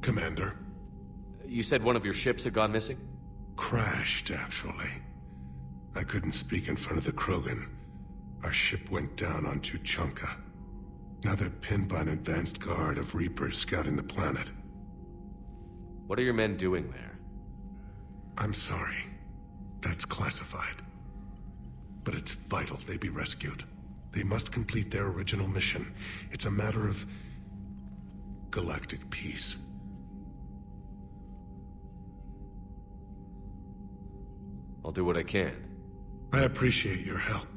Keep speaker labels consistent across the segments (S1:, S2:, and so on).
S1: Commander?
S2: You said one of your ships had gone missing?
S1: Crashed, actually. I couldn't speak in front of the Krogan. Our ship went down on Tuchanka. Now they're pinned by an advanced guard of Reapers scouting the planet.
S2: What are your men doing there?
S1: I'm sorry. That's classified. But it's vital they be rescued. They must complete their original mission. It's a matter of galactic peace.
S2: I'll do what I can.
S1: I appreciate your help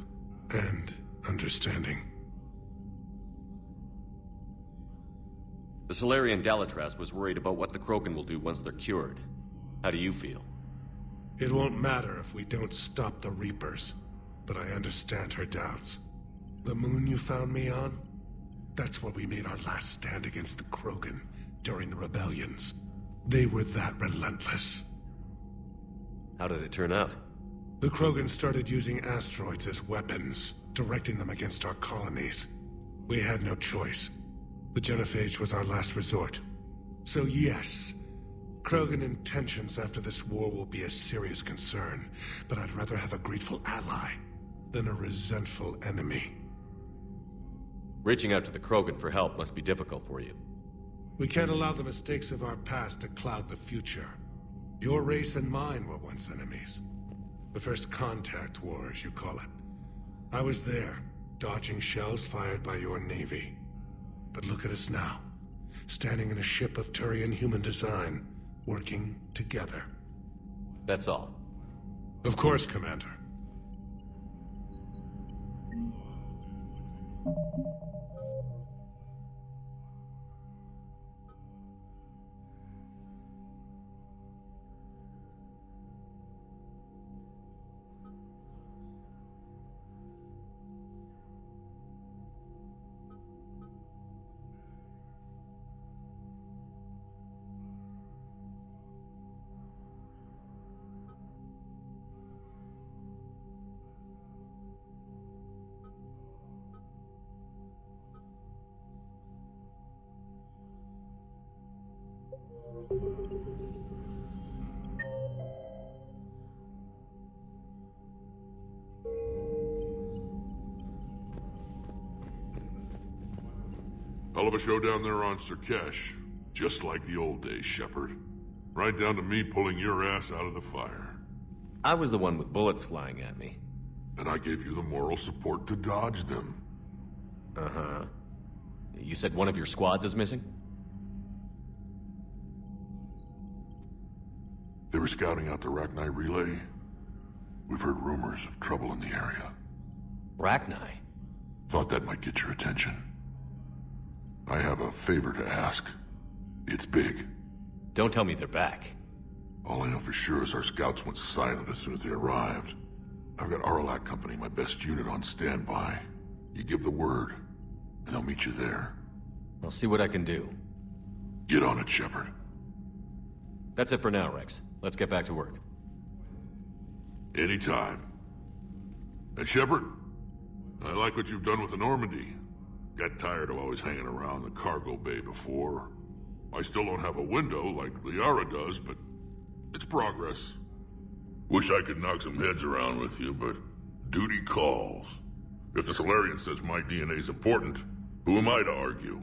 S1: and understanding.
S2: The Solarian Dalatras was worried about what the Krogan will do once they're cured. How do you feel?
S1: It won't matter if we don't stop the Reapers, but I understand her doubts. The moon you found me on? That's where we made our last stand against the Krogan during the rebellions. They were that relentless.
S2: How did it turn out?
S1: The Krogan started using asteroids as weapons, directing them against our colonies. We had no choice. The genophage was our last resort. So yes, Krogan intentions after this war will be a serious concern, but I'd rather have a grateful ally than a resentful enemy.
S2: Reaching out to the Krogan for help must be difficult for you.
S1: We can't allow the mistakes of our past to cloud the future. Your race and mine were once enemies. The first contact war, as you call it. I was there, dodging shells fired by your navy. But look at us now, standing in a ship of Turian human design, working together.
S2: That's all.
S1: Of course, Commander.
S3: Hell of a show down there on Surkesh. Just like the old days, Shepard. Right down to me pulling your ass out of the fire.
S2: I was the one with bullets flying at me.
S3: And I gave you the moral support to dodge them.
S2: Uh-huh. You said one of your squads is missing?
S3: They were scouting out the Rachni relay. We've heard rumors of trouble in the area.
S2: Rachni?
S3: Thought that might get your attention. I have a favor to ask. It's big.
S2: Don't tell me they're back.
S3: All I know for sure is our scouts went silent as soon as they arrived. I've got Aralac Company, my best unit, on standby. You give the word, and they'll meet you there.
S2: I'll see what I can do.
S3: Get on it, Shepard.
S2: That's it for now, Rex. Let's get back to work.
S3: Anytime. And Shepard, I like what you've done with the Normandy. Got tired of always hanging around the cargo bay before. I still don't have a window like Liara does, but it's progress. Wish I could knock some heads around with you, but duty calls. If the Solarian says my DNA's important, who am I to argue?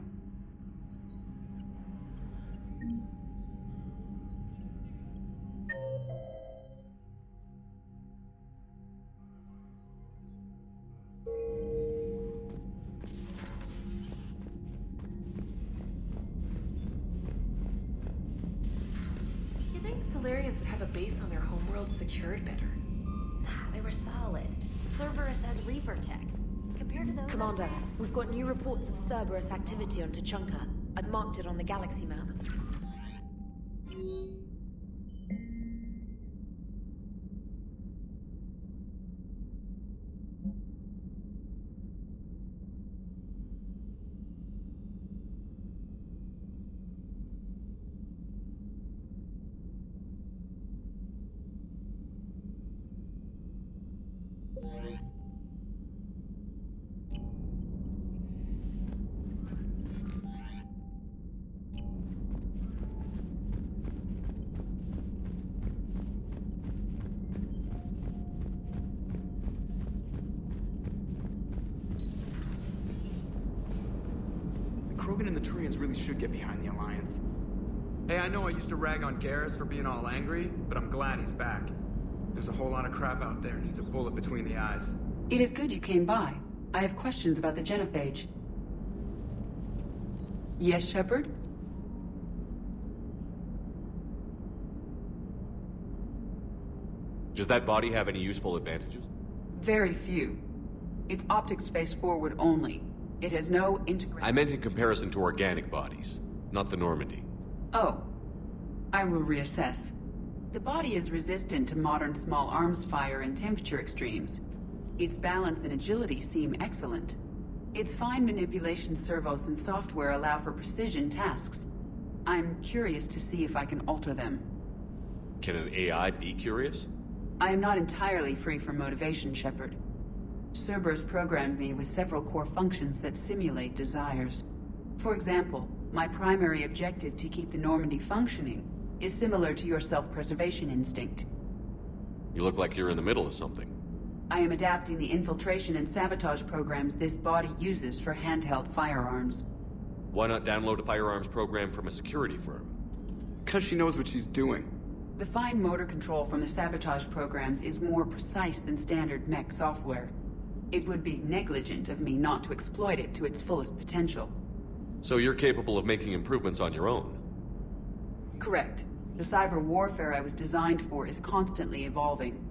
S4: Solarians would have a base on their homeworld secured better.
S5: They were solid. Cerberus has Reaper tech. Compared to those...
S6: Commander, we've got new reports of Cerberus activity on Tuchanka. I've marked it on the galaxy map.
S7: Krogan and the Turians really should get behind the Alliance. Hey, I know I used to rag on Garrus for being all angry, but I'm glad he's back. There's a whole lot of crap out there needs a bullet between the eyes.
S8: It is good you came by. I have questions about the genophage. Yes, Shepard?
S2: Does that body have any useful advantages?
S8: Very few. It's optics face forward only. It has no integration.
S2: I meant in comparison to organic bodies, not the Normandy.
S8: Oh. I will reassess. The body is resistant to modern small arms fire and temperature extremes. Its balance and agility seem excellent. Its fine manipulation servos and software allow for precision tasks. I'm curious to see if I can alter them.
S2: Can an AI be curious?
S8: I am not entirely free from motivation, Shepard. Cerberus programmed me with several core functions that simulate desires. For example, my primary objective to keep the Normandy functioning is similar to your self-preservation instinct.
S2: You look like you're in the middle of something.
S8: I am adapting the infiltration and sabotage programs this body uses for handheld firearms.
S2: Why not download a firearms program from a security firm?
S7: Because she knows what she's doing.
S8: The fine motor control from the sabotage programs is more precise than standard mech software. It would be negligent of me not to exploit it to its fullest potential.
S2: So you're capable of making improvements on your own?
S8: Correct. The cyber warfare I was designed for is constantly evolving.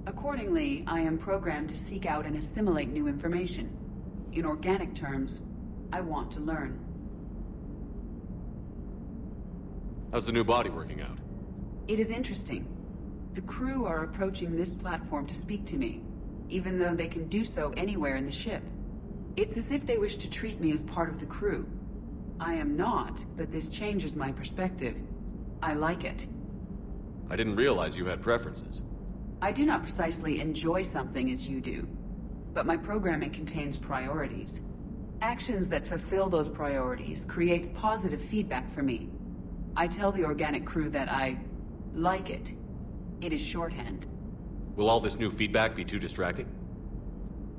S8: Accordingly, I am programmed to seek out and assimilate new information. In organic terms, I want to learn.
S2: How's the new body working out?
S8: It is interesting. The crew are approaching this platform to speak to me, even though they can do so anywhere in the ship. It's as if they wish to treat me as part of the crew. I am not, but this changes my perspective. I like it.
S2: I didn't realize you had preferences.
S8: I do not precisely enjoy something as you do, but my programming contains priorities. Actions that fulfill those priorities creates positive feedback for me. I tell the organic crew that I like it. It is shorthand.
S2: Will all this new feedback be too distracting?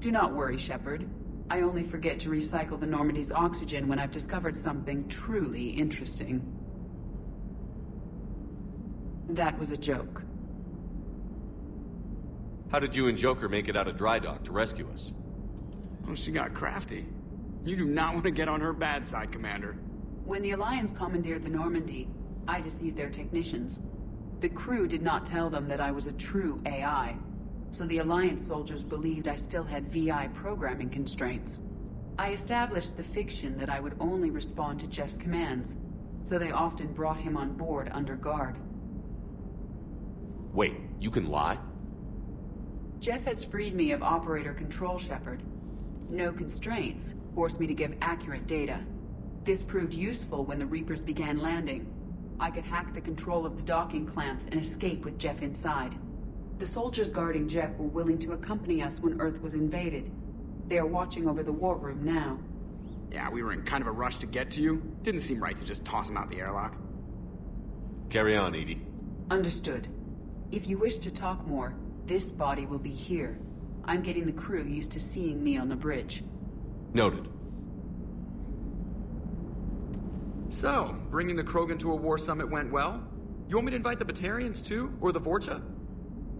S8: Do not worry, Shepard. I only forget to recycle the Normandy's oxygen when I've discovered something truly interesting. That was a joke.
S2: How did you and Joker make it out of dry dock to rescue us?
S7: Oh, she got crafty. You do not want to get on her bad side, Commander.
S8: When the Alliance commandeered the Normandy, I deceived their technicians. The crew did not tell them that I was a true AI, so the Alliance soldiers believed I still had VI programming constraints. I established the fiction that I would only respond to Jeff's commands, so they often brought him on board under guard.
S2: Wait, you can lie?
S8: Jeff has freed me of operator control, Shepard. No constraints forced me to give accurate data. This proved useful when the Reapers began landing. I could hack the control of the docking clamps and escape with Jeff inside. The soldiers guarding Jeff were willing to accompany us when Earth was invaded. They are watching over the war room now.
S7: Yeah, we were in kind of a rush to get to you. Didn't seem right to just toss him out the airlock.
S2: Carry on, Edie.
S8: Understood. If you wish to talk more, this body will be here. I'm getting the crew used to seeing me on the bridge.
S2: Noted.
S7: So, bringing the Krogan to a war summit went well? You want me to invite the Batarians too? Or the Vorcha?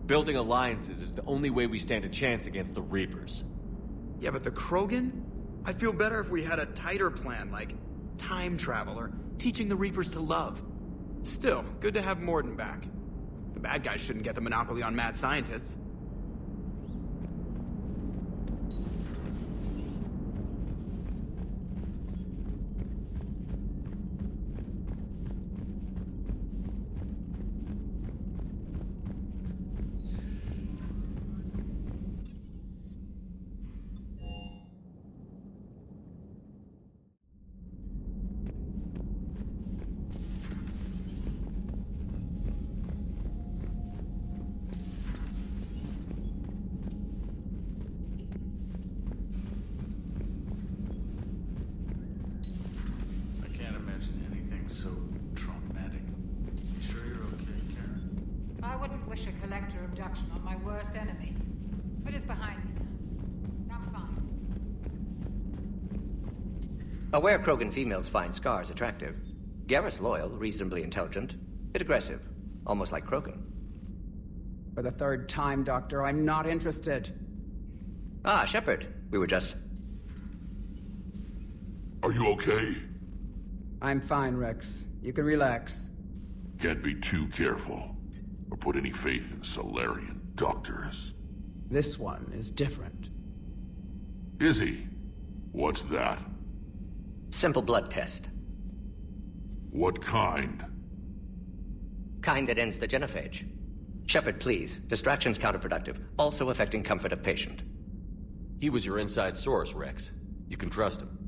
S2: Building alliances is the only way we stand a chance against the Reapers.
S7: Yeah, but the Krogan? I'd feel better if we had a tighter plan, like time travel or teaching the Reapers to love. Still, good to have Morden back. The bad guys shouldn't get the monopoly on mad scientists.
S9: On my worst enemy. But it's behind me now. I'm fine.
S10: Aware Krogan females find Scars attractive. Garrus loyal, reasonably intelligent, bit aggressive, almost like Krogan.
S8: For the third time, Doctor, I'm not interested.
S10: Ah, Shepard. We were just...
S3: Are you okay?
S8: I'm fine, Rex. You can relax.
S3: Can't be too careful, or put any faith in Solarian doctors.
S8: This one is different.
S3: Is he? What's that?
S10: Simple blood test.
S3: What kind?
S10: Kind that ends the genophage. Shepard, please. Distraction's counterproductive, also affecting comfort of patient.
S2: He was your inside source, Rex. You can trust him.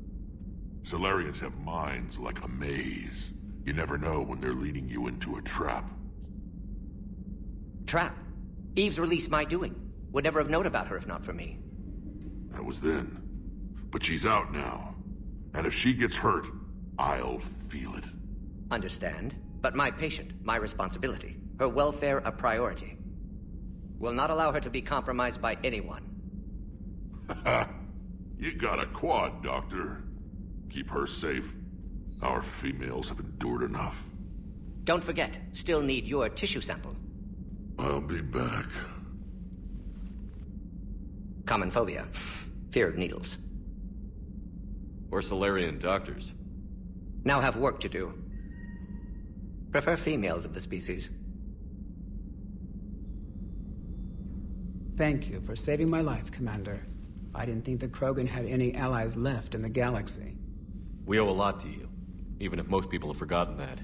S3: Solarians have minds like a maze. You never know when they're leading you into a trap.
S10: Trap? Eve's release my doing. Would never have known about her if not for me.
S3: That was then. But she's out now. And if she gets hurt, I'll feel it.
S10: Understand. But my patient, my responsibility. Her welfare a priority. Will not allow her to be compromised by anyone.
S3: You got a quad, Doctor. Keep her safe. Our females have endured enough.
S10: Don't forget, still need your tissue sample.
S3: I'll be back.
S10: Common phobia. Fear of needles.
S2: Or Solarian doctors.
S10: Now have work to do. Prefer females of the species.
S8: Thank you for saving my life, Commander. I didn't think the Krogan had any allies left in the galaxy.
S2: We owe a lot to you, even if most people have forgotten that.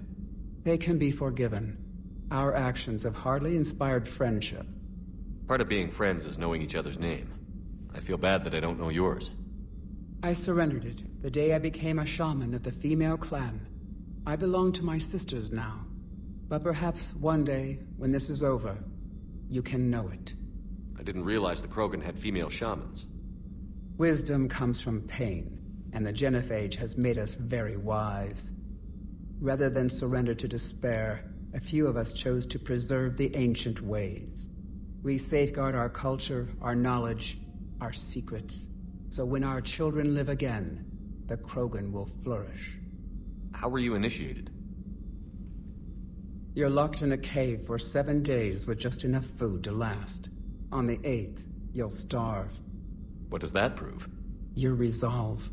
S8: They can be forgiven. Our actions have hardly inspired friendship.
S2: Part of being friends is knowing each other's name. I feel bad that I don't know yours.
S8: I surrendered it the day I became a shaman of the female clan. I belong to my sisters now. But perhaps one day, when this is over, you can know it.
S2: I didn't realize the Krogan had female shamans.
S8: Wisdom comes from pain, and the genophage has made us very wise. Rather than surrender to despair, a few of us chose to preserve the ancient ways. We safeguard our culture, our knowledge, our secrets. So when our children live again, the Krogan will flourish.
S2: How were you initiated?
S8: You're locked in a cave for 7 days with just enough food to last. On the 8th, you'll starve.
S2: What does that prove?
S8: Your resolve.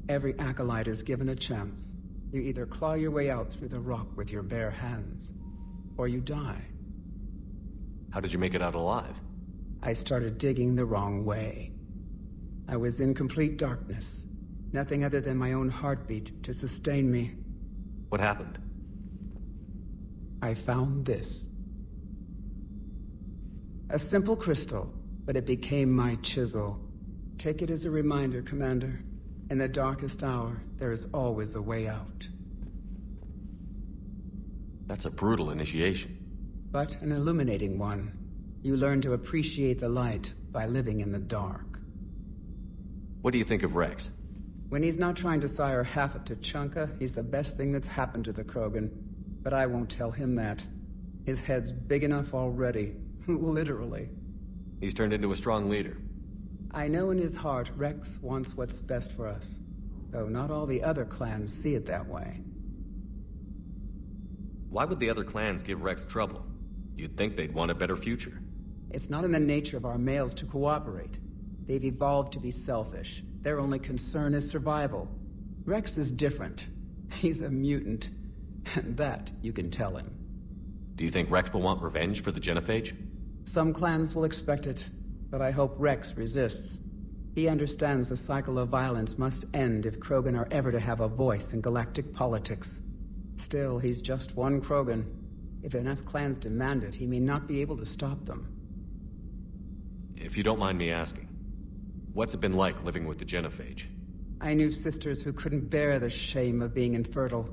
S8: Every acolyte is given a chance. You either claw your way out through the rock with your bare hands, or you die.
S2: How did you make it out alive?
S8: I started digging the wrong way. I was in complete darkness. Nothing other than my own heartbeat to sustain me.
S2: What happened?
S8: I found this. A simple crystal, but it became my chisel. Take it as a reminder, Commander. In the darkest hour, there is always a way out.
S2: That's a brutal initiation.
S8: But an illuminating one. You learn to appreciate the light by living in the dark.
S2: What do you think of Rex?
S8: When he's not trying to sire half of Tuchanka, he's the best thing that's happened to the Krogan. But I won't tell him that. His head's big enough already. Literally.
S2: He's turned into a strong leader.
S8: I know in his heart Rex wants what's best for us. Though not all the other clans see it that way.
S2: Why would the other clans give Rex trouble? You'd think they'd want a better future.
S8: It's not in the nature of our males to cooperate. They've evolved to be selfish. Their only concern is survival. Rex is different. He's a mutant. And that you can tell him.
S2: Do you think Rex will want revenge for the genophage?
S8: Some clans will expect it, but I hope Rex resists. He understands the cycle of violence must end if Krogan are ever to have a voice in galactic politics. Still, he's just one Krogan. If enough clans demand it, he may not be able to stop them.
S2: If you don't mind me asking, what's it been like living with the genophage?
S8: I knew sisters who couldn't bear the shame of being infertile.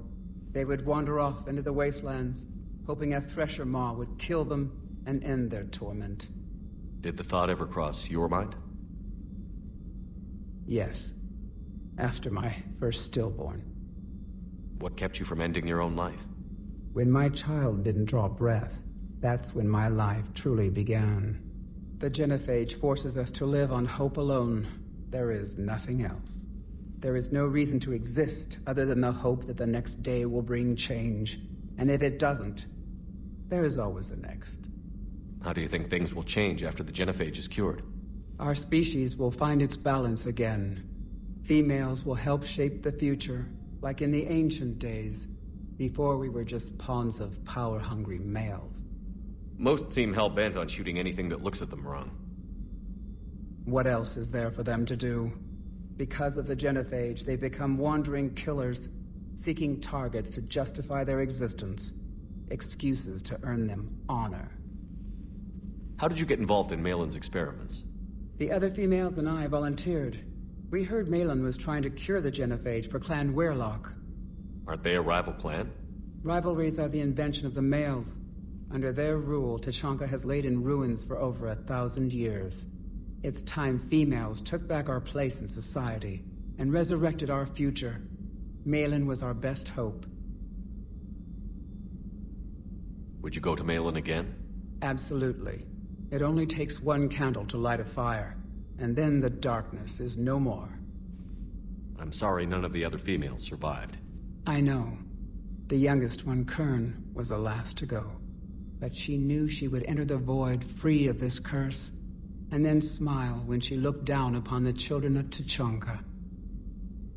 S8: They would wander off into the wastelands, hoping a thresher maw would kill them and end their torment.
S2: Did the thought ever cross your mind?
S8: Yes. After my first stillborn.
S2: What kept you from ending your own life?
S8: When my child didn't draw breath, that's when my life truly began. The genophage forces us to live on hope alone. There is nothing else.
S11: There is no reason to exist other than the hope that the next day will bring change. And if it doesn't, there is always the next.
S2: How do you think things will change after the genophage is cured?
S11: Our species will find its balance again. Females will help shape the future, like in the ancient days, before we were just pawns of power-hungry males.
S2: Most seem hell-bent on shooting anything that looks at them wrong.
S11: What else is there for them to do? Because of the genophage, they become wandering killers, seeking targets to justify their existence, excuses to earn them honor.
S2: How did you get involved in Malin's experiments?
S11: The other females and I volunteered. We heard Malin was trying to cure the genophage for Clan Weirlock.
S2: Aren't they a rival clan?
S11: Rivalries are the invention of the males. Under their rule, Tuchanka has laid in ruins for over 1,000 years. It's time females took back our place in society and resurrected our future. Malin was our best hope.
S2: Would you go to Malin again?
S11: Absolutely. It only takes one candle to light a fire, and then the darkness is no more.
S2: I'm sorry none of the other females survived.
S11: I know. The youngest one, Kern, was the last to go. But she knew she would enter the void free of this curse, and then smile when she looked down upon the children of Tuchanka.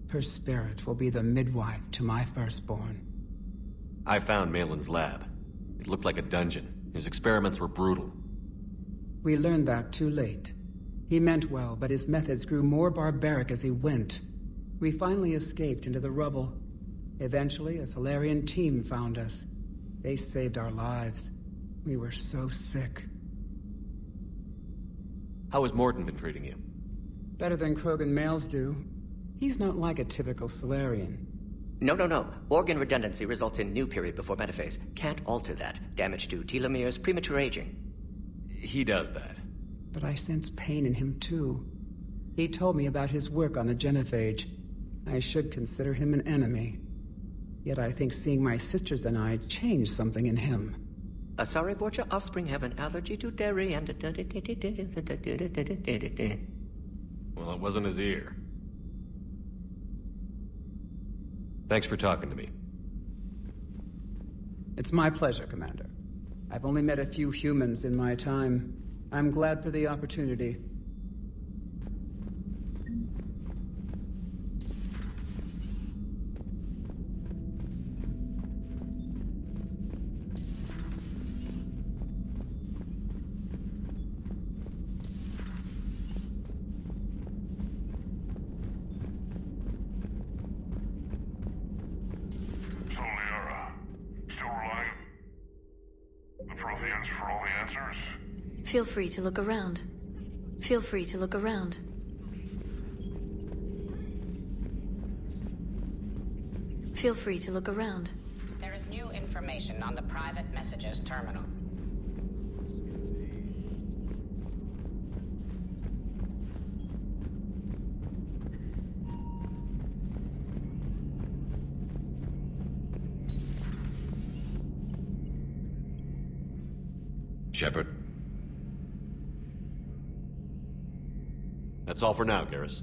S11: Her spirit will be the midwife to my firstborn.
S2: I found Malin's lab. It looked like a dungeon. His experiments were brutal.
S11: We learned that too late. He meant well, but his methods grew more barbaric as he went. We finally escaped into the rubble. Eventually, a Solarian team found us. They saved our lives. We were so sick.
S2: How has Mordin been treating you?
S11: Better than Krogan males do. He's not like a typical Solarian.
S10: No. Organ redundancy results in new period before metaphase. Can't alter that. Damage to telomeres, premature aging.
S2: He does that.
S11: But I sense pain in him too. He told me about his work on the genophage. I should consider him an enemy. Yet I think seeing my sisters and I changed something in him.
S10: Asari Borgia offspring have an allergy to dairy and...
S2: Well, it wasn't his ear. Thanks for talking to me.
S11: It's my pleasure, Commander. I've only met a few humans in my time. I'm glad for the opportunity.
S6: Feel free to look around. Feel free to look around. Feel free to look around.
S12: There is new information on the private messages terminal.
S2: Shepard. That's all for now, Garrus.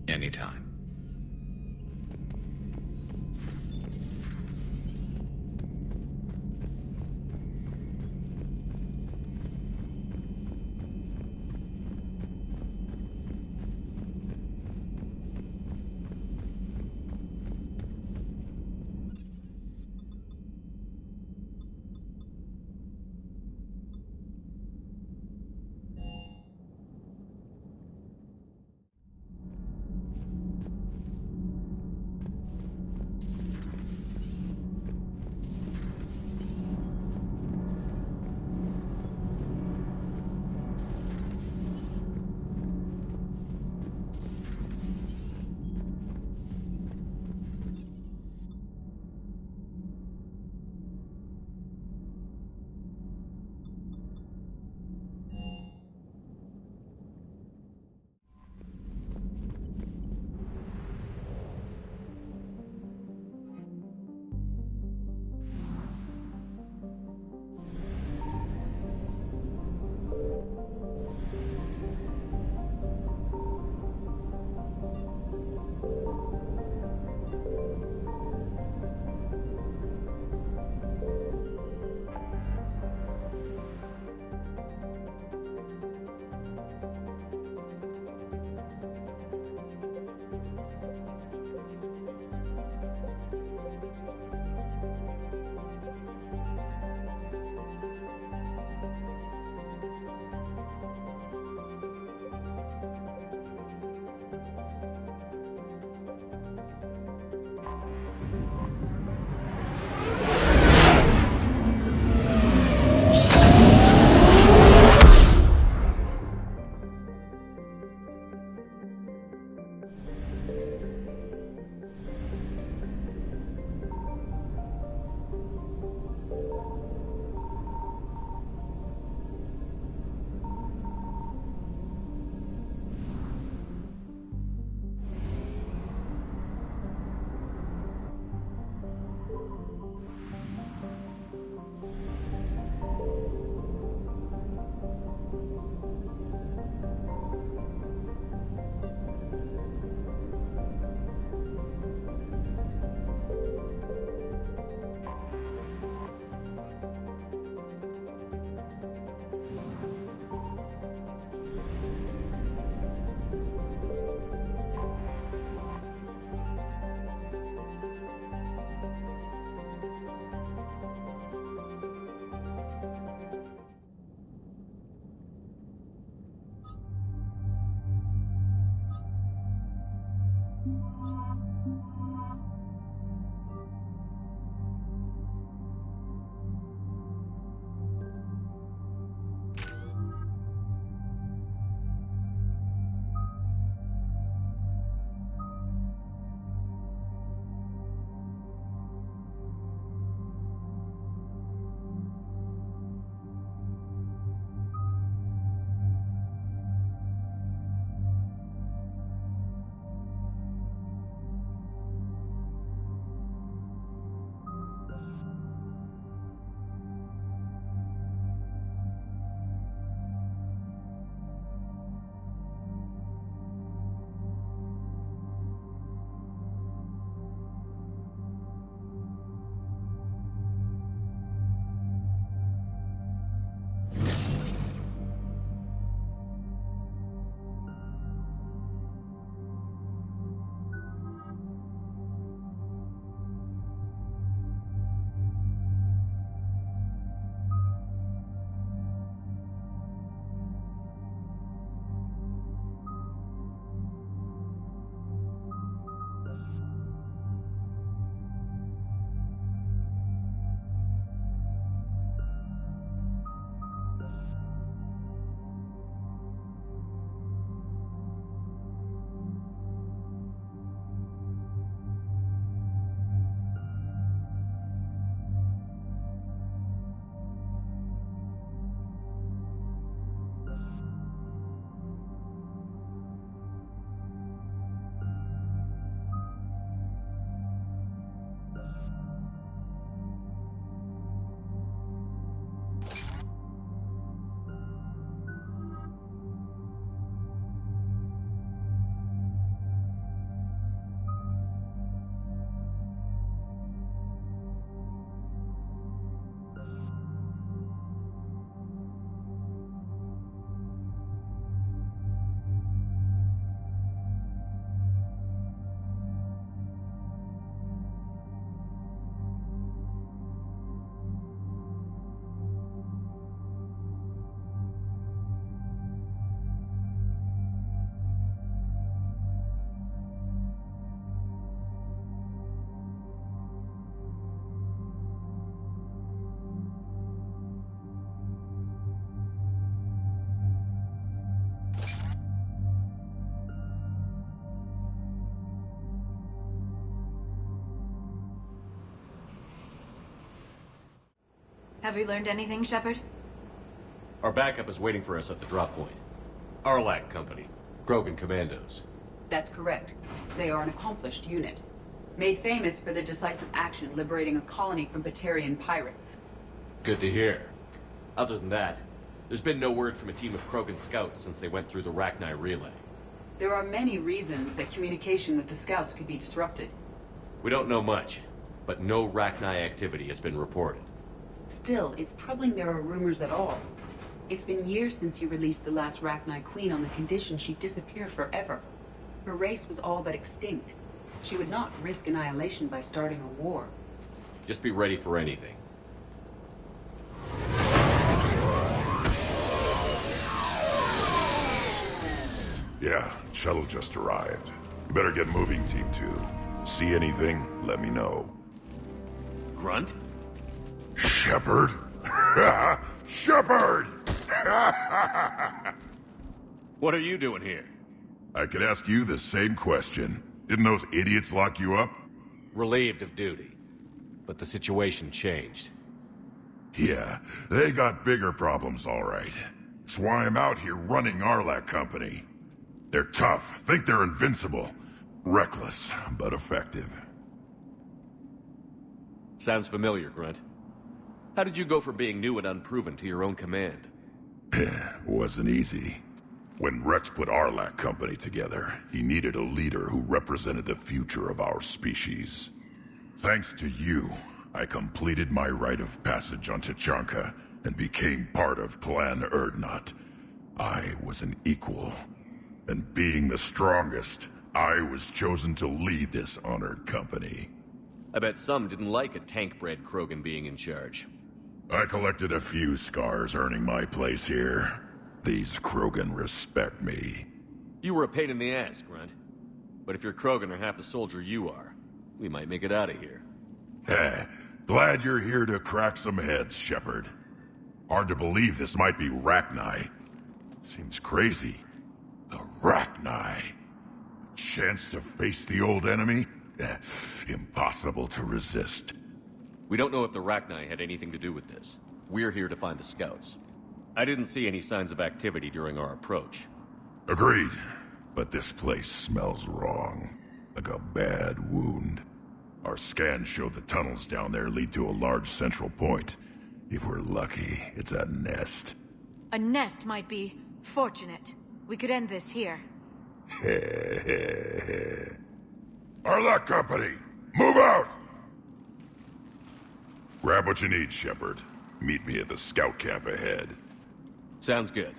S13: Anytime.
S14: Have we learned anything, Shepard?
S2: Our backup is waiting for us at the drop point. Arlac Company. Krogan Commandos.
S8: That's correct. They are an accomplished unit. Made famous for their decisive action liberating a colony from Batarian pirates.
S2: Good to hear. Other than that, there's been no word from a team of Krogan scouts since they went through the Rachni relay.
S8: There are many reasons that communication with the scouts could be disrupted.
S2: We don't know much, but no Rachni activity has been reported.
S8: Still, it's troubling there are rumors at all. It's been years since you released the last Rachni Queen on the condition she disappeared forever. Her race was all but extinct. She would not risk annihilation by starting a war.
S2: Just be ready for anything.
S15: Yeah, shuttle just arrived. You better get moving, Team 2. See anything, let me know.
S2: Grunt?
S15: Shepard? Shepard!
S2: What are you doing here?
S15: I could ask you the same question. Didn't those idiots lock you up?
S2: Relieved of duty. But the situation changed.
S15: Yeah, they got bigger problems, all right. That's why I'm out here running Arlac Company. They're tough, think they're invincible. Reckless, but effective.
S2: Sounds familiar, Grunt. How did you go from being new and unproven to your own command?
S15: Wasn't easy. When Rex put Arlac Company together, he needed a leader who represented the future of our species. Thanks to you, I completed my rite of passage on Tachanka and became part of Clan Urdnot. I was an equal, and being the strongest, I was chosen to lead this honored company.
S2: I bet some didn't like a tank-bred Krogan being in charge.
S15: I collected a few scars earning my place here. These Krogan respect me.
S2: You were a pain in the ass, Grunt. But if your Krogan are half the soldier you are, we might make it out of here.
S15: Glad you're here to crack some heads, Shepard. Hard to believe this might be Rachni. Seems crazy. The Rachni. A chance to face the old enemy? Impossible to resist.
S2: We don't know if the Rachni had anything to do with this. We're here to find the scouts. I didn't see any signs of activity during our approach.
S15: Agreed. But this place smells wrong. Like a bad wound. Our scans show the tunnels down there lead to a large central point. If we're lucky, it's a nest.
S14: A nest might be fortunate. We could end this here.
S15: Arlac Company, move out! Grab what you need, Shepard. Meet me at the scout camp ahead.
S2: Sounds good.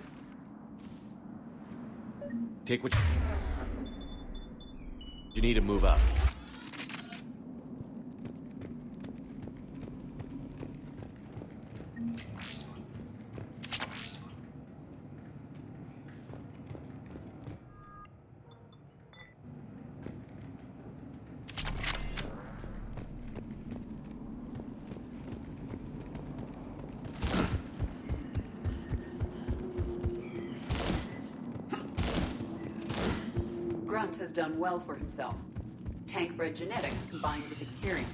S2: Take what you need to move out.
S8: Grunt has done well for himself. Tank-bred genetics combined with experience.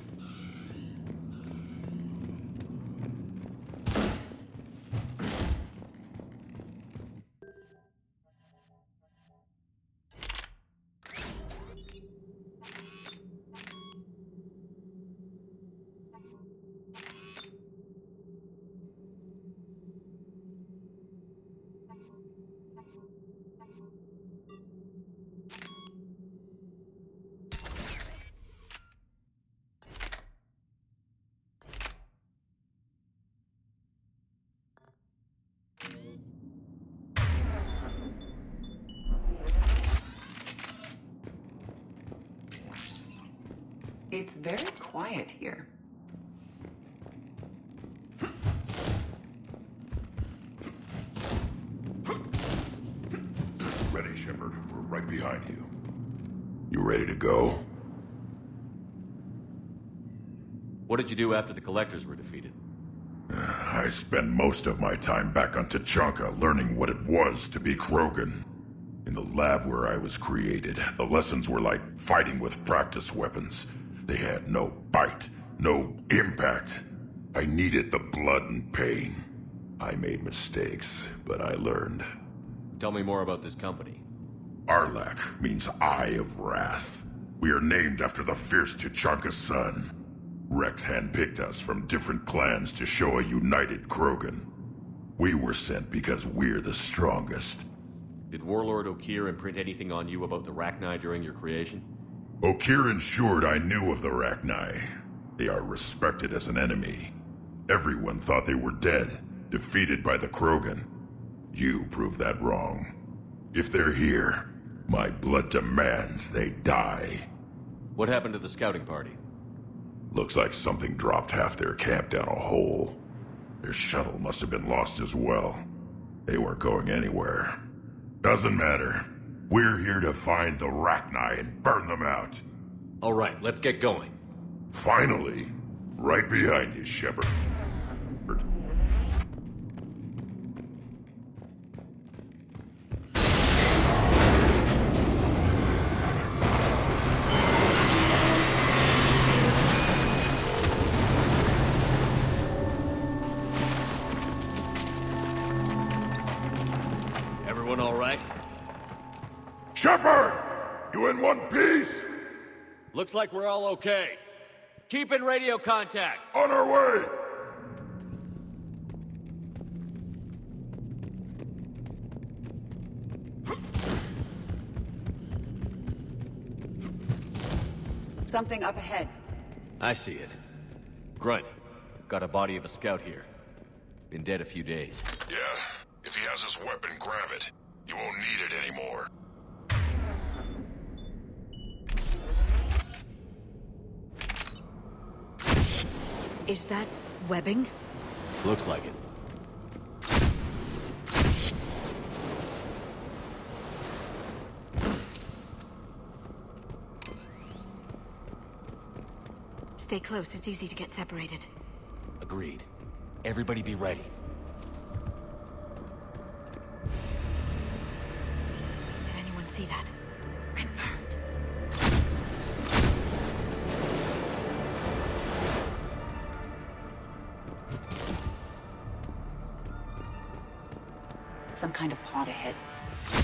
S8: It's very quiet here.
S15: Ready, Shepard. We're right behind you. You ready to go?
S2: What did you do after the Collectors were defeated?
S15: I spent most of my time back on Tachanka learning what it was to be Krogan. In the lab where I was created, the lessons were like fighting with practice weapons. They had no bite, no impact. I needed the blood and pain. I made mistakes, but I learned.
S2: Tell me more about this company.
S15: Arlak means Eye of Wrath. We are named after the fierce Tuchanka sun. Rex handpicked us from different clans to show a united Krogan. We were sent because we're the strongest.
S2: Did Warlord Okeer imprint anything on you about the Rachni during your creation?
S15: Okeer ensured I knew of the Rachni. They are respected as an enemy. Everyone thought they were dead, defeated by the Krogan. You proved that wrong. If they're here, my blood demands they die.
S2: What happened to the scouting party?
S15: Looks like something dropped half their camp down a hole. Their shuttle must have been lost as well. They weren't going anywhere. Doesn't matter. We're here to find the Rachni and burn them out.
S2: All right, let's get going.
S15: Finally. Right behind you, Shepard.
S2: Everyone all right?
S15: Shepard! You in one piece?
S2: Looks like we're all okay. Keep in radio contact.
S15: On our way!
S8: Something up ahead.
S2: I see it. Grunt, got a body of a scout here. Been dead a few days.
S15: Yeah, if he has his weapon, grab it. You won't need it anymore.
S14: Is that webbing?
S2: Looks like it.
S14: Stay close, it's easy to get separated.
S2: Agreed. Everybody be ready.
S14: Did anyone see that? Confirmed.
S8: Some kind of pod ahead.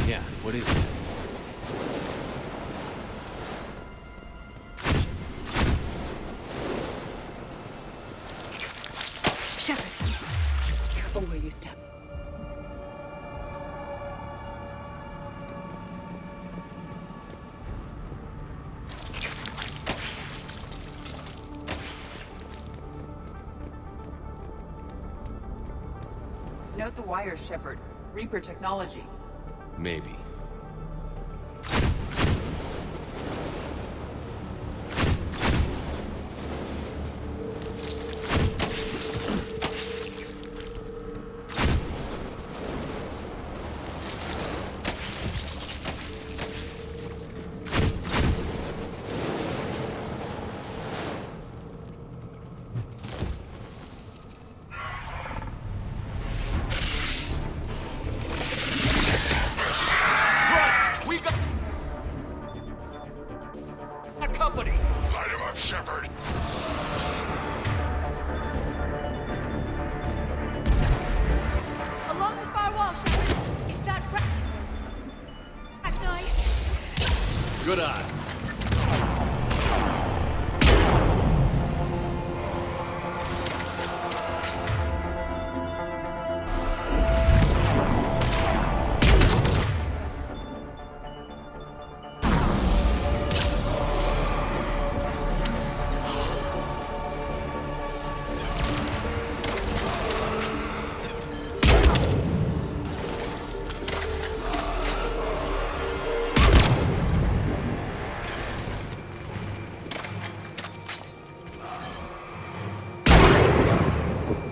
S2: Yeah, what is it?
S14: Shepard!
S8: Careful where you step. Note the wires, Shepard. Reaper technology.
S2: Maybe.
S15: Shepard!
S14: Along the far wall, Shepard! Is that Rachni?
S2: Good eye.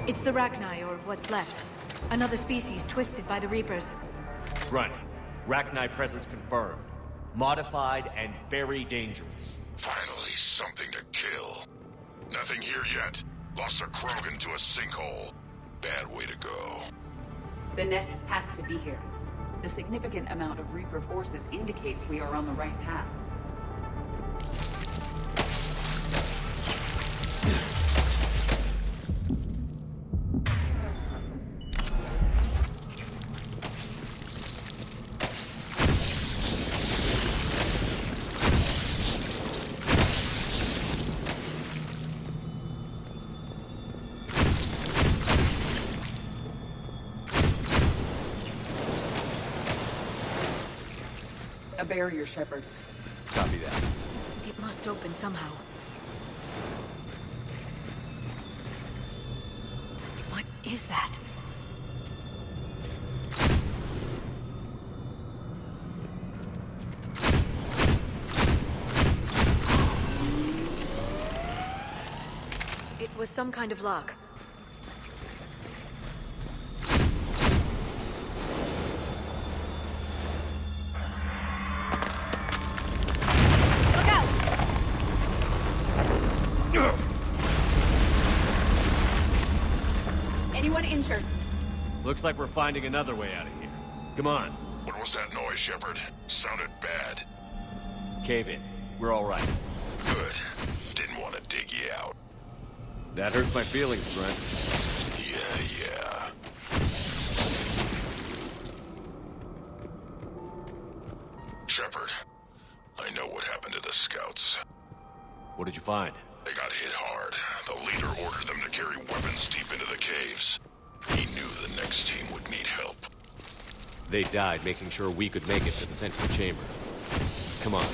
S14: It's the Rachni, or what's left. Another species twisted by the Reapers.
S2: Grunt. Rachni presence confirmed. Modified and very dangerous.
S15: Finally, something to kill. Nothing here yet. Lost a Krogan to a sinkhole. Bad way to go.
S8: The nest has to be here. The significant amount of Reaper forces indicates we are on the right path. A barrier, Shepard.
S2: Copy that.
S14: It must open somehow. What is that? It was some kind of lock.
S8: Anyone injured?
S2: Looks like we're finding another way out of here. Come on.
S15: What was that noise, Shepard? Sounded bad.
S2: Cave in. We're all right.
S15: Good. Didn't want to dig you out.
S2: That hurts my feelings, Brent.
S15: Yeah. Shepard, I know what happened to the scouts.
S2: What did you find?
S15: They got hit hard. The leader ordered them to carry weapons deep into the caves. He knew the next team would need help.
S2: They died making sure we could make it to the central chamber. Come on.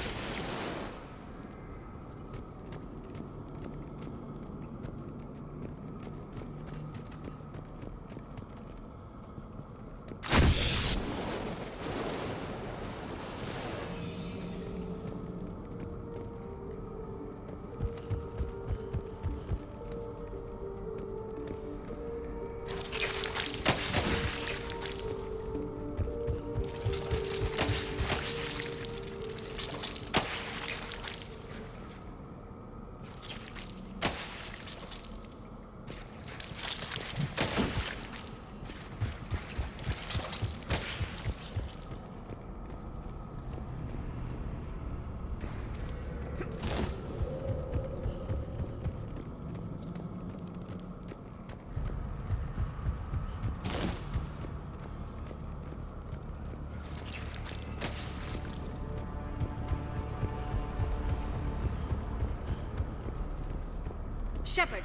S14: Shepard!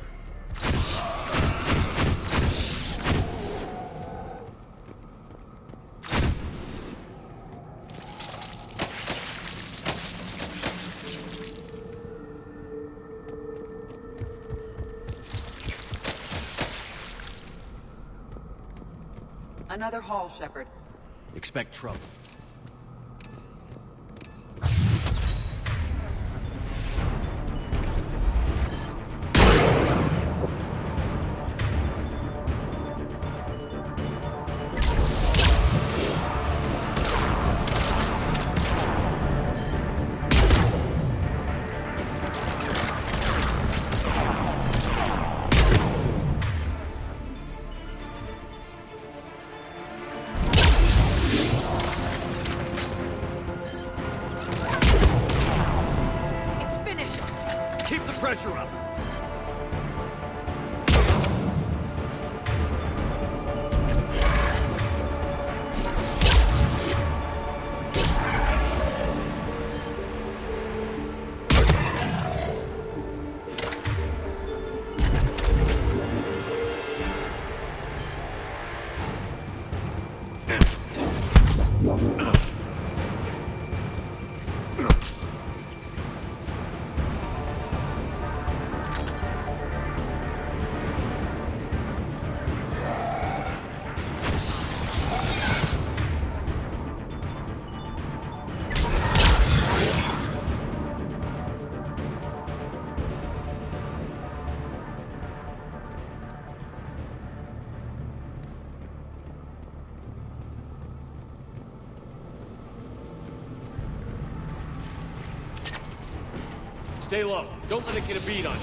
S8: Another hall, Shepard.
S2: Expect trouble. Pressure up. Stay low. Don't let it get a bead on you.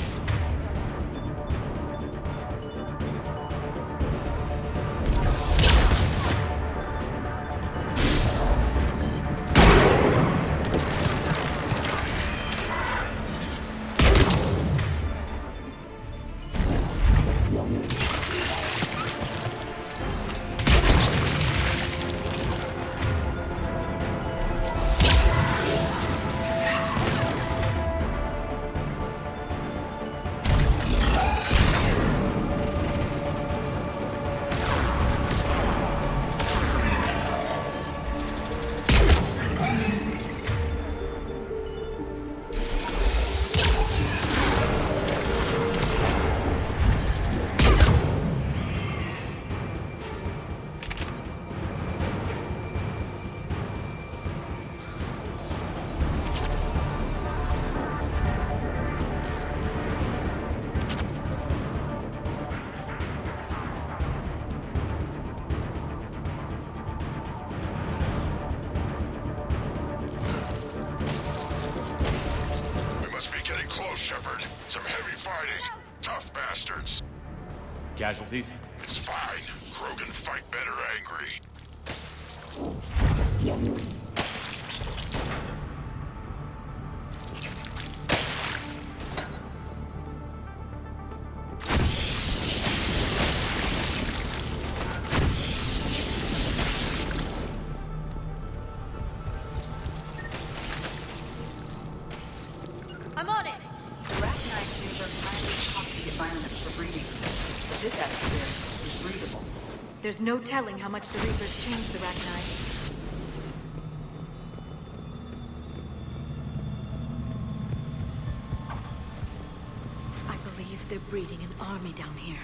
S3: Shepard. Some heavy fighting. Tough bastards.
S2: Casualties?
S3: It's fine. Krogan fight better angry.
S14: I'm on it!
S8: The Rachni favor highly toxic environments for breeding. This atmosphere is breathable.
S14: There's no telling how much the Reapers changed the Rachni. I believe they're breeding an army down here.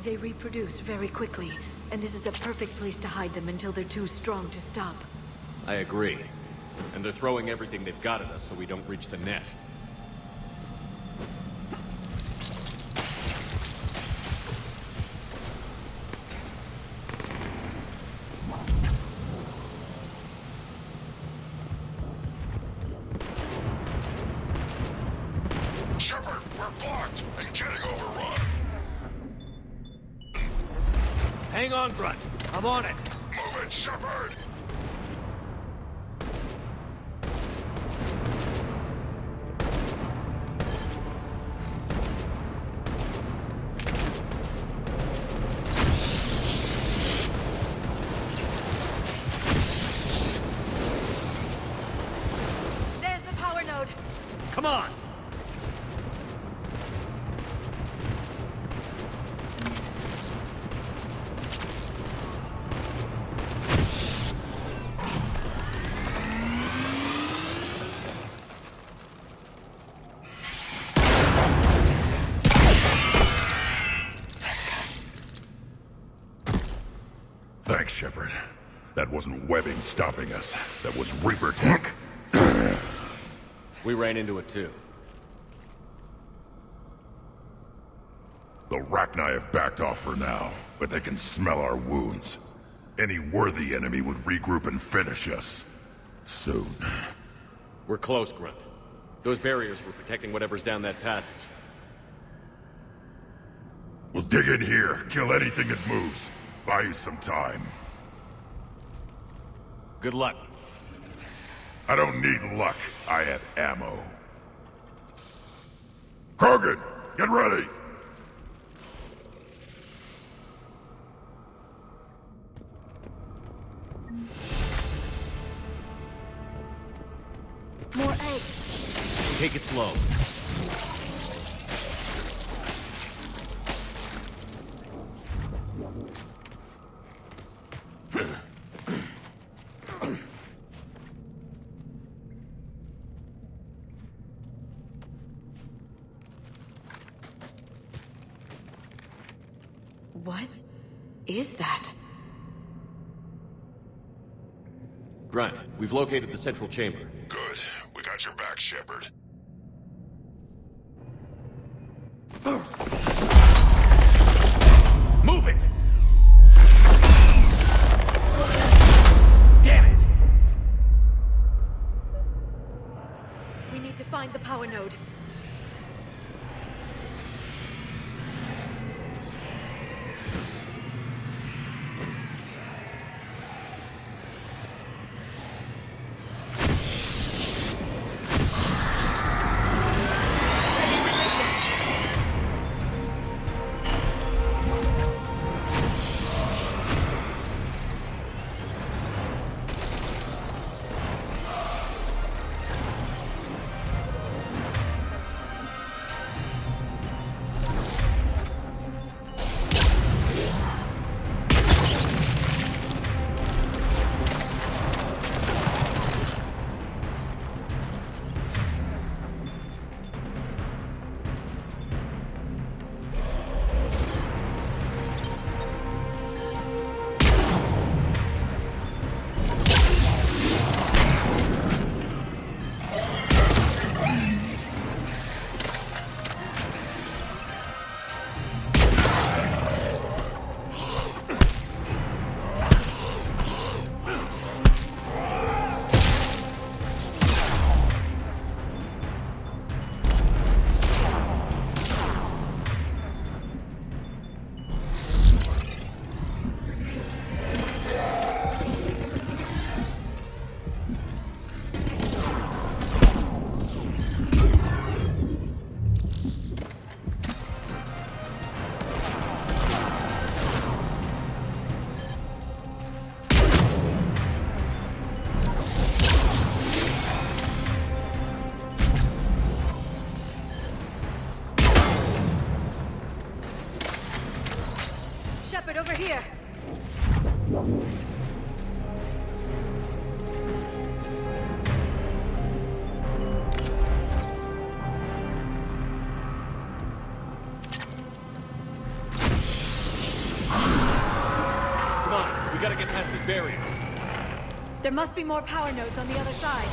S14: They reproduce very quickly, and this is a perfect place to hide them until they're too strong to stop.
S2: I agree. And they're throwing everything they've got at us so we don't reach the nest.
S3: Shepard, we're blocked and getting overrun.
S2: Hang on, Grunt. I'm on it.
S3: Move it, Shepard!
S14: There's the power node!
S2: Come on!
S15: Thanks, Shepard. That wasn't webbing stopping us. That was Reaper tech.
S2: We ran into it too.
S15: The Rachni have backed off for now, but they can smell our wounds. Any worthy enemy would regroup and finish us. Soon.
S2: We're close, Grunt. Those barriers were protecting whatever's down that passage.
S15: We'll dig in here, kill anything that moves. Buy you some time.
S2: Good luck.
S15: I don't need luck. I have ammo. Krogan, get ready!
S14: More eggs!
S2: Take it slow.
S14: What is that?
S2: Grunt, we've located the central chamber.
S3: Good. We got your back, Shepard.
S2: Move it! Damn it!
S14: We need to find the power node. Shepard, over here!
S2: Come on, we gotta get past these barriers.
S14: There must be more power nodes on the other side.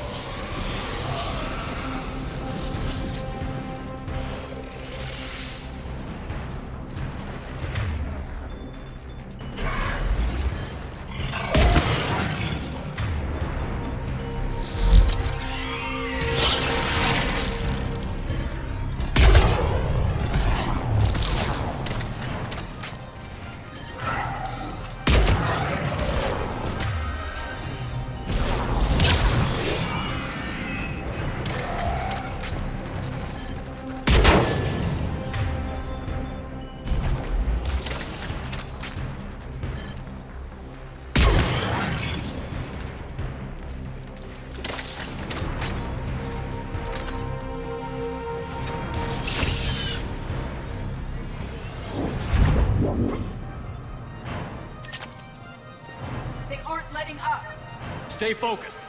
S8: They aren't letting up.
S2: Stay focused.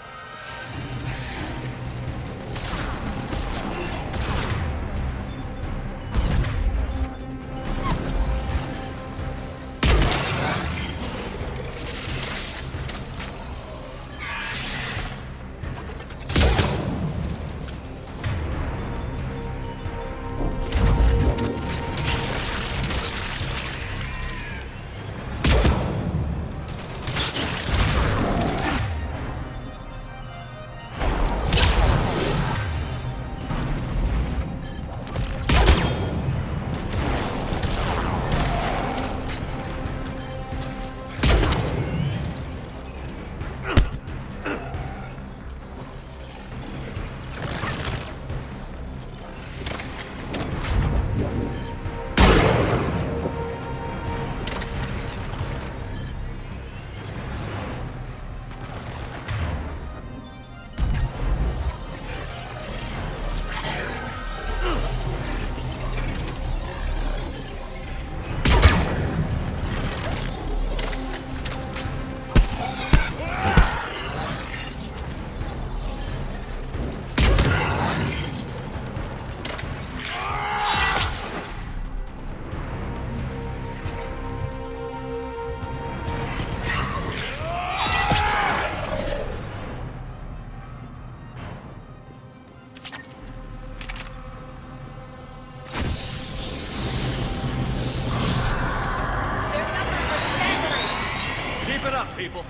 S2: Keep it up, people.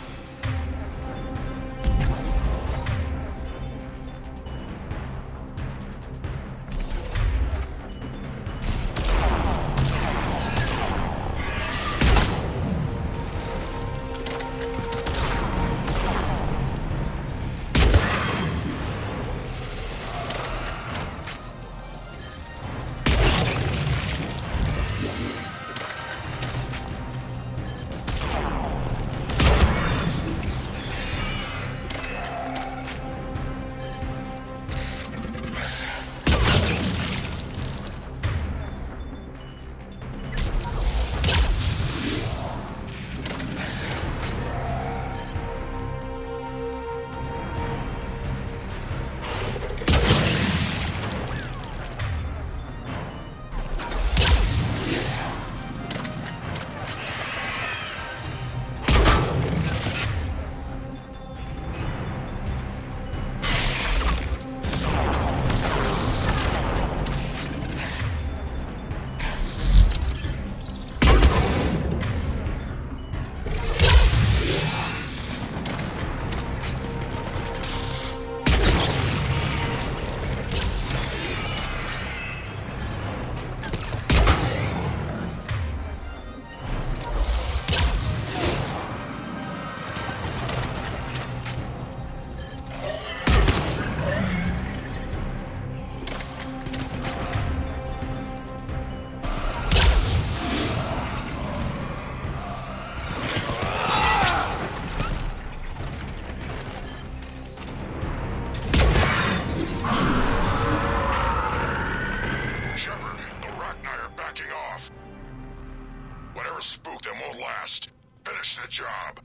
S15: Whatever spooked them won't last. Finish the job.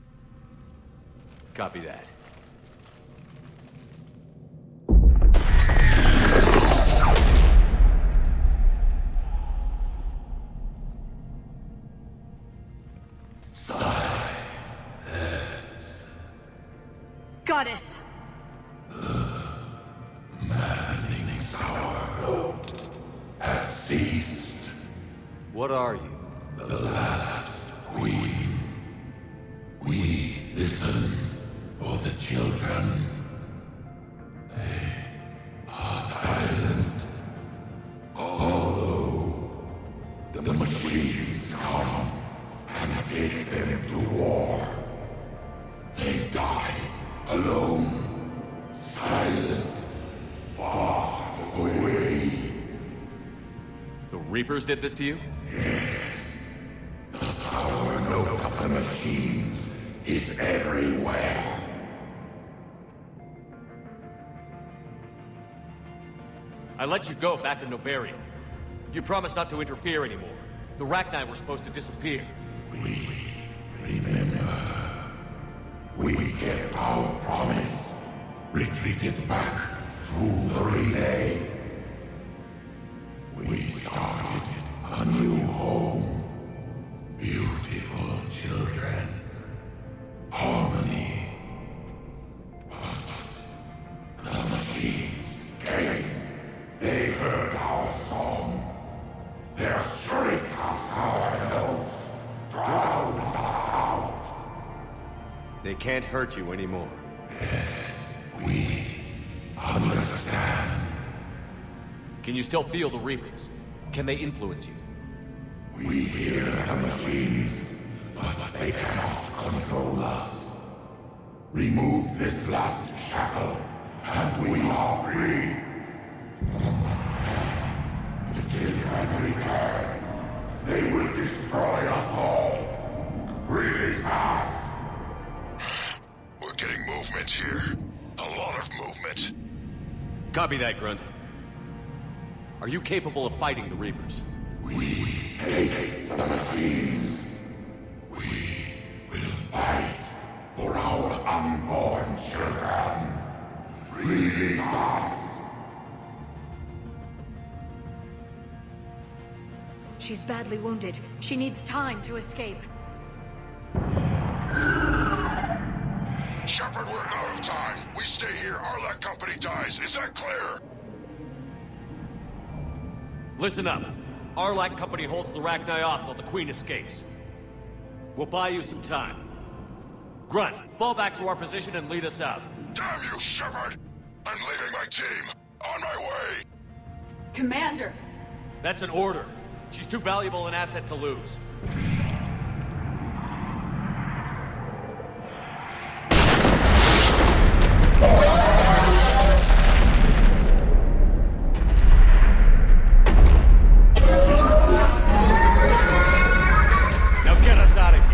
S2: Copy that.
S14: Goddess!
S15: Maddening's our road has ceased.
S2: What are you?
S15: The last queen. We listen for the children. They are silent. Although the machines come and take them to war, they die alone, silent, far away.
S2: The Reapers did this to you?
S15: Yes. The sour note of the machines is everywhere.
S2: I let you go back in Novaria. You promised not to interfere anymore. The Rachni were supposed to disappear.
S15: We remember. We kept our promise. Retreated back through the relay. We started a new home. Beautiful children. Harmony. But the machines came. They heard our song. Their shriek of sour notes drowned us out.
S2: They can't hurt you anymore.
S15: Yes, we understand.
S2: Can you still feel the Reapers? Can they influence you?
S15: We hear the machines, but they cannot control us. Remove this last shackle, and we are free. The children return. They will destroy us all. Release us. We're getting movement here. A lot of movement.
S2: Copy that, Grunt. Are you capable of fighting the Reapers?
S15: We hate the machines. We will fight for our unborn children. Release us.
S14: She's badly wounded. She needs time to escape.
S15: Shepard, we're out of time. We stay here, Arlac Company dies. Is that clear?
S2: Listen up. Arlac Company holds the Rachni off while the Queen escapes. We'll buy you some time. Grunt, fall back to our position and lead us out.
S15: Damn you, Shepard! I'm leaving my team. On my way!
S8: Commander!
S2: That's an order. She's too valuable an asset to lose. Now get us out of here.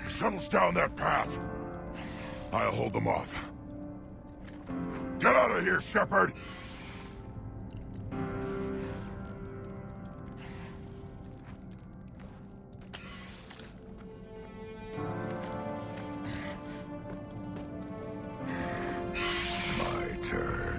S15: Shuttles down that path. I'll hold them off. Get out of here, Shepard! My turn.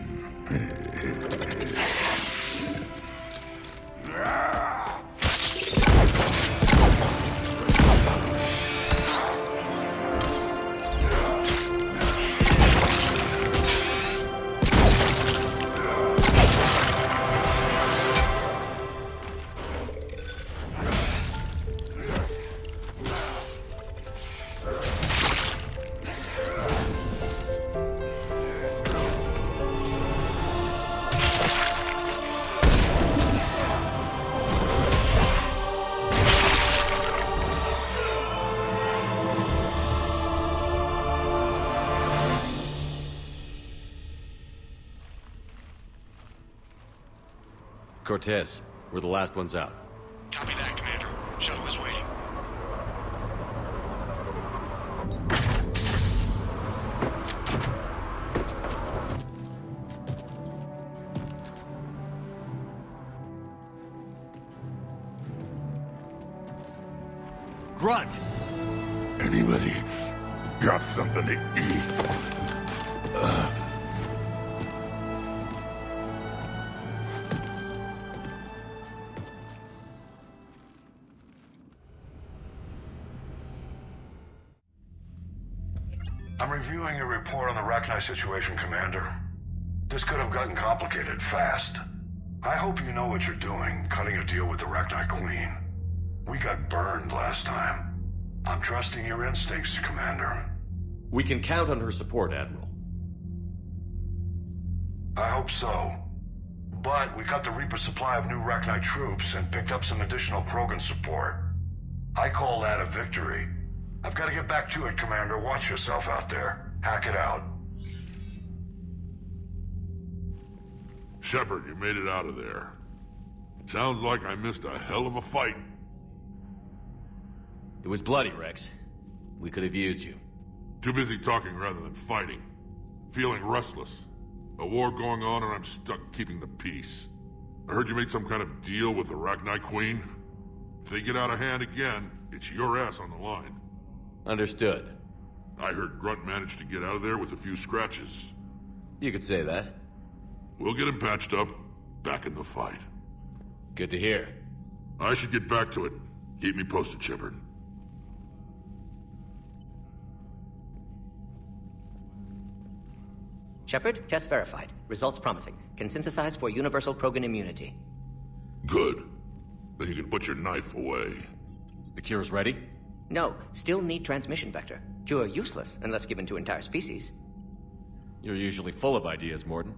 S2: Cortez. We're the last ones out.
S16: Copy that, Commander. Shuttle is waiting.
S2: Grunt!
S15: Anybody got something to eat?
S17: I'm reviewing your report on the Rachni situation, Commander. This could have gotten complicated fast. I hope you know what you're doing, cutting a deal with the Rachni Queen. We got burned last time. I'm trusting your instincts, Commander.
S2: We can count on her support, Admiral.
S17: I hope so. But we cut the Reaper supply of new Rachni troops and picked up some additional Krogan support. I call that a victory. I've got to get back to it, Commander. Watch yourself out there. Hack it out.
S3: Shepard, you made it out of there. Sounds like I missed a hell of a fight.
S2: It was bloody, Rex. We could have used you.
S3: Too busy talking rather than fighting. Feeling restless. A war going on and I'm stuck keeping the peace. I heard you made some kind of deal with the Rachni Queen. If they get out of hand again, it's your ass on the line.
S2: Understood.
S3: I heard Grunt managed to get out of there with a few scratches.
S2: You could say that.
S3: We'll get him patched up, back in the fight.
S2: Good to hear.
S3: I should get back to it. Keep me posted, Shepard.
S10: Shepard, test verified. Results promising. Can synthesize for universal Krogan immunity.
S3: Good. Then you can put your knife away.
S2: The cure's ready?
S10: No, still need transmission vector. Cure useless unless given to entire species.
S2: You're usually full of ideas, Mordin.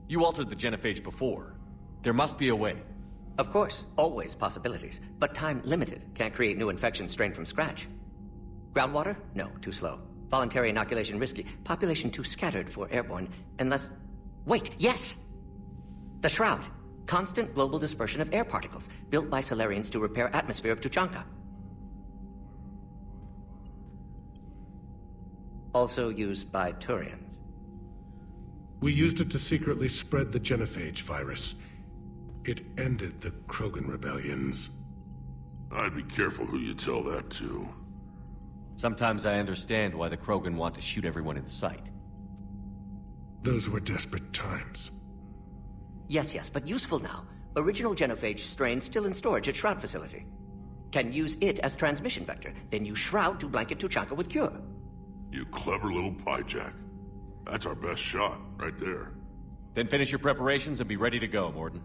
S2: You altered the genophage before. There must be a way.
S10: Of course, always possibilities. But time limited. Can't create new infection strain from scratch. Groundwater? No, too slow. Voluntary inoculation risky. Population too scattered for airborne. Unless... Wait, yes! The Shroud. Constant global dispersion of air particles. Built by Solarians to repair atmosphere of Tuchanka. Also used by Turians.
S1: We used it to secretly spread the genophage virus. It ended the Krogan rebellions.
S3: I'd be careful who you tell that to.
S2: Sometimes I understand why the Krogan want to shoot everyone in sight.
S1: Those were desperate times.
S10: Yes, but useful now. Original genophage strain still in storage at Shroud facility. Can use it as transmission vector, then use Shroud to blanket Tuchanka with cure.
S3: You clever little piejack. That's our best shot, right there.
S2: Then finish your preparations and be ready to go, Mordin.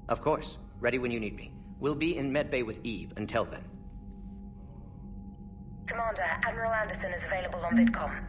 S10: Of course. Ready when you need me. We'll be in medbay with Eve until then.
S18: Commander, Admiral Anderson is available on VidCom.